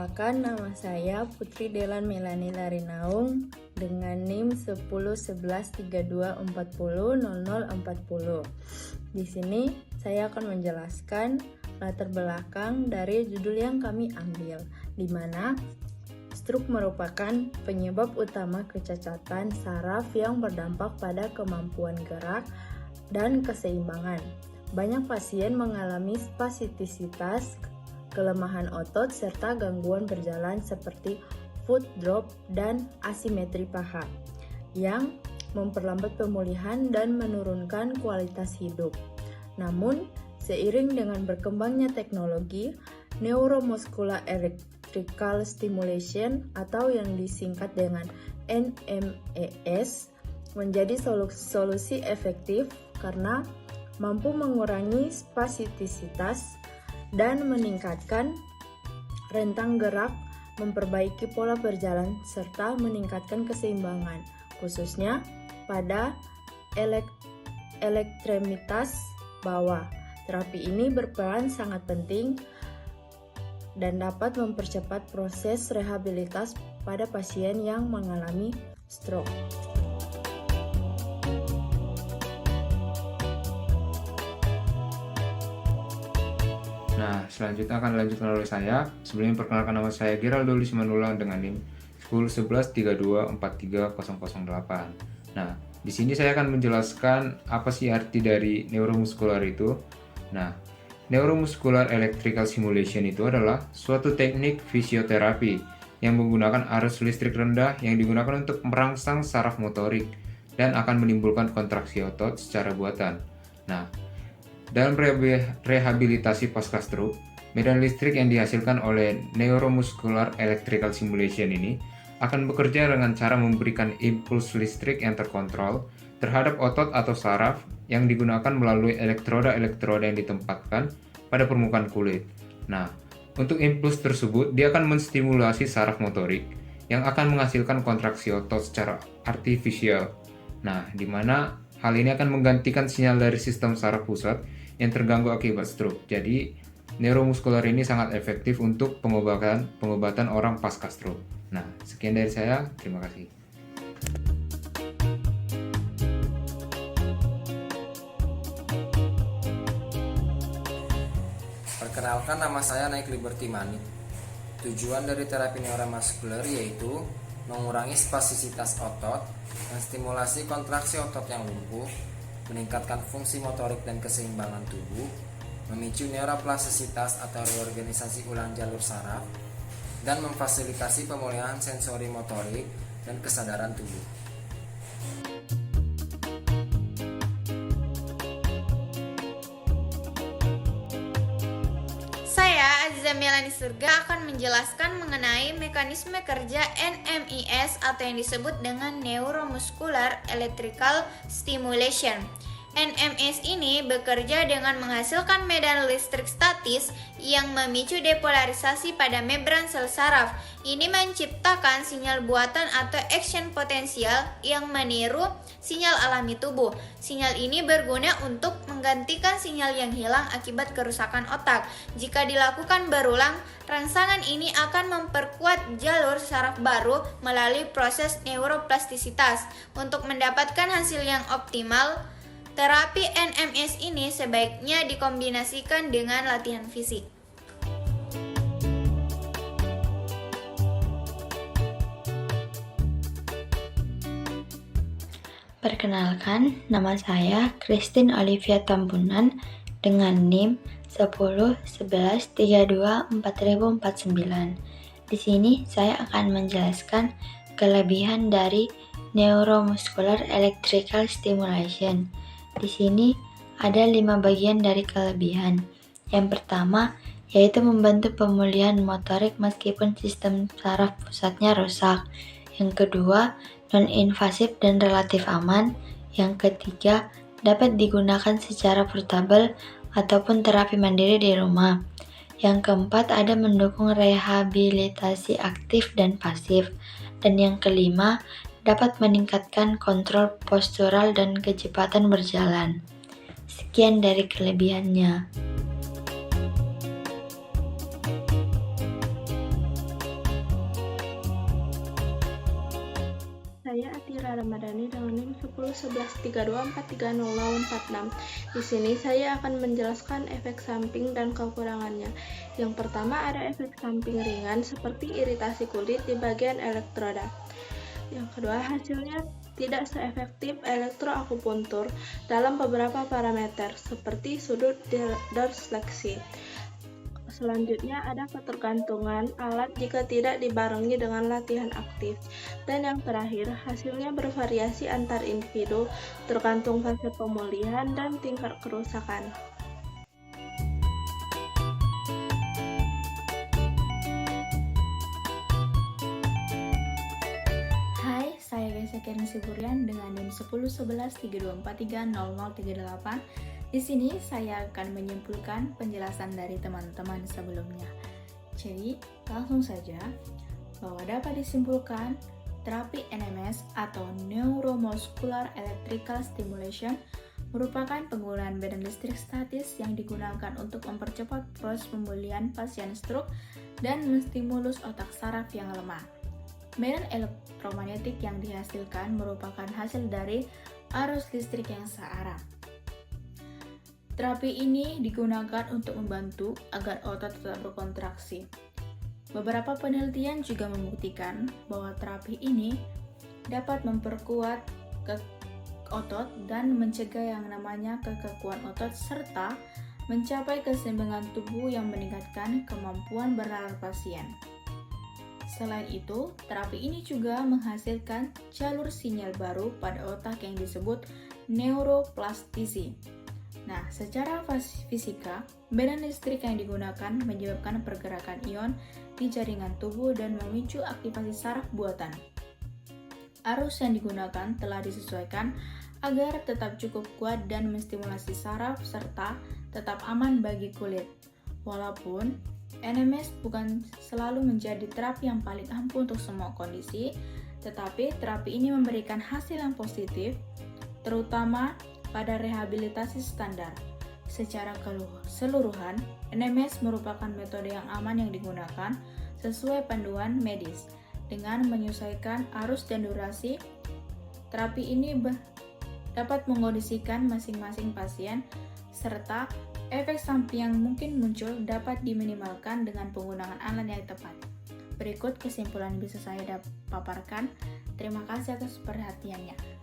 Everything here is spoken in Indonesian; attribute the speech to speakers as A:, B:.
A: Perkenalkan, nama saya Putri Delan Melani Larinaung dengan NIM 101132400040. Di sini saya akan menjelaskan latar belakang dari judul yang kami ambil, di mana stroke merupakan penyebab utama kecacatan saraf yang berdampak pada kemampuan gerak dan keseimbangan. Banyak pasien mengalami spastisitas, kelemahan otot, serta gangguan berjalan seperti foot drop dan asimetri paha yang memperlambat pemulihan dan menurunkan kualitas hidup. Namun, seiring dengan berkembangnya teknologi, neuromuscular electrical stimulation atau yang disingkat dengan NMES menjadi solusi efektif karena mampu mengurangi spastisitas dan meningkatkan rentang gerak, memperbaiki pola berjalan, serta meningkatkan keseimbangan, khususnya pada ekstremitas bawah. Terapi ini berperan sangat penting dan dapat mempercepat proses rehabilitas pada pasien yang mengalami stroke.
B: Nah, selanjutnya akan dilanjutkan oleh saya. Sebelumnya perkenalkan, nama saya Geraldo Lismanula dengan NIM 101132430008. Nah, di sini saya akan menjelaskan apa sih arti dari neuromuskular itu. Nah, neuromuscular electrical stimulation itu adalah suatu teknik fisioterapi yang menggunakan arus listrik rendah yang digunakan untuk merangsang saraf motorik dan akan menimbulkan kontraksi otot secara buatan. Nah, dalam rehabilitasi pasca stroke, medan listrik yang dihasilkan oleh neuromuscular electrical stimulation ini akan bekerja dengan cara memberikan impuls listrik yang terkontrol terhadap otot atau saraf yang digunakan melalui elektroda-elektroda yang ditempatkan pada permukaan kulit. Nah, untuk impuls tersebut, dia akan menstimulasi saraf motorik yang akan menghasilkan kontraksi otot secara artifisial. Nah, di mana hal ini akan menggantikan sinyal dari sistem saraf pusat yang terganggu akibat stroke. Jadi, neuromuskular ini sangat efektif untuk pengobatan orang pasca stroke. Nah, sekian dari saya. Terima kasih.
C: Perkenalkan, nama saya Naik Liberty Manik. Tujuan dari terapi neuromuskular yaitu mengurangi spastisitas otot, menstimulasi kontraksi otot yang lumpuh, meningkatkan fungsi motorik dan keseimbangan tubuh, memicu neuroplastisitas atau reorganisasi ulang jalur saraf, dan memfasilitasi pemulihan sensori motorik dan kesadaran tubuh.
D: Saya, Aziza Melani Surga, akan menjelaskan mengenai mekanisme kerja NMES atau yang disebut dengan Neuromuscular Electrical Stimulation. NMES ini bekerja dengan menghasilkan medan listrik statis yang memicu depolarisasi pada membran sel saraf. Ini menciptakan sinyal buatan atau action potensial yang meniru sinyal alami tubuh. Sinyal ini berguna untuk menggantikan sinyal yang hilang akibat kerusakan otak. Jika dilakukan berulang, rangsangan ini akan memperkuat jalur saraf baru melalui proses neuroplastisitas. Untuk mendapatkan hasil yang optimal, terapi NMES ini sebaiknya dikombinasikan dengan latihan fisik.
E: Perkenalkan, nama saya Christine Olivia Tambunan dengan NIM 1011324049. Di sini saya akan menjelaskan kelebihan dari neuromuscular electrical stimulation. Di sini ada 5 bagian dari kelebihan. Yang pertama yaitu membantu pemulihan motorik meskipun sistem saraf pusatnya rusak. Yang kedua, non-invasif dan relatif aman. Yang ketiga, dapat digunakan secara portable ataupun terapi mandiri di rumah. Yang keempat, ada mendukung rehabilitasi aktif dan pasif. Dan yang kelima, dapat meningkatkan kontrol postural dan kecepatan berjalan. Sekian dari kelebihannya.
F: Nara Ramadhani dengan NIM 101132430046. Di sini saya akan menjelaskan efek samping dan kekurangannya. Yang pertama ada efek samping ringan seperti iritasi kulit di bagian elektroda. Yang kedua, hasilnya tidak seefektif elektroakupuntur dalam beberapa parameter seperti sudut dorsifleksi. Selanjutnya ada ketergantungan alat jika tidak dibarengi dengan latihan aktif. Dan yang terakhir, hasilnya bervariasi antar individu tergantung fase pemulihan dan tingkat kerusakan.
A: Hai, saya Gesia Karen Siburian dengan NIM 101132430038. Di sini saya akan menyimpulkan penjelasan dari teman-teman sebelumnya. Jadi, langsung saja bahwa dapat disimpulkan terapi NMS atau Neuromuscular Electrical Stimulation merupakan penggunaan medan listrik statis yang digunakan untuk mempercepat proses pemulihan pasien stroke dan menstimulus otak saraf yang lemah. Medan elektromagnetik yang dihasilkan merupakan hasil dari arus listrik yang searah. Terapi ini digunakan untuk membantu agar otot tetap berkontraksi. Beberapa penelitian juga membuktikan bahwa terapi ini dapat memperkuat otot dan mencegah yang namanya kekakuan otot serta mencapai keseimbangan tubuh yang meningkatkan kemampuan bernalar pasien. Selain itu, terapi ini juga menghasilkan jalur sinyal baru pada otak yang disebut neuroplastisi. Nah, secara fisika, medan listrik yang digunakan menyebabkan pergerakan ion di jaringan tubuh dan memicu aktivasi saraf buatan. Arus yang digunakan telah disesuaikan agar tetap cukup kuat dan menstimulasi saraf serta tetap aman bagi kulit. Walaupun NMS bukan selalu menjadi terapi yang paling ampuh untuk semua kondisi, tetapi terapi ini memberikan hasil yang positif, terutama pada rehabilitasi standar. Secara keseluruhan, NMS merupakan metode yang aman yang digunakan sesuai panduan medis. Dengan menyesuaikan arus dan durasi, terapi ini dapat mengondisikan masing-masing pasien, serta efek samping yang mungkin muncul dapat diminimalkan dengan penggunaan alat yang tepat. Berikut kesimpulan bisa saya paparkan. Terima kasih atas perhatiannya.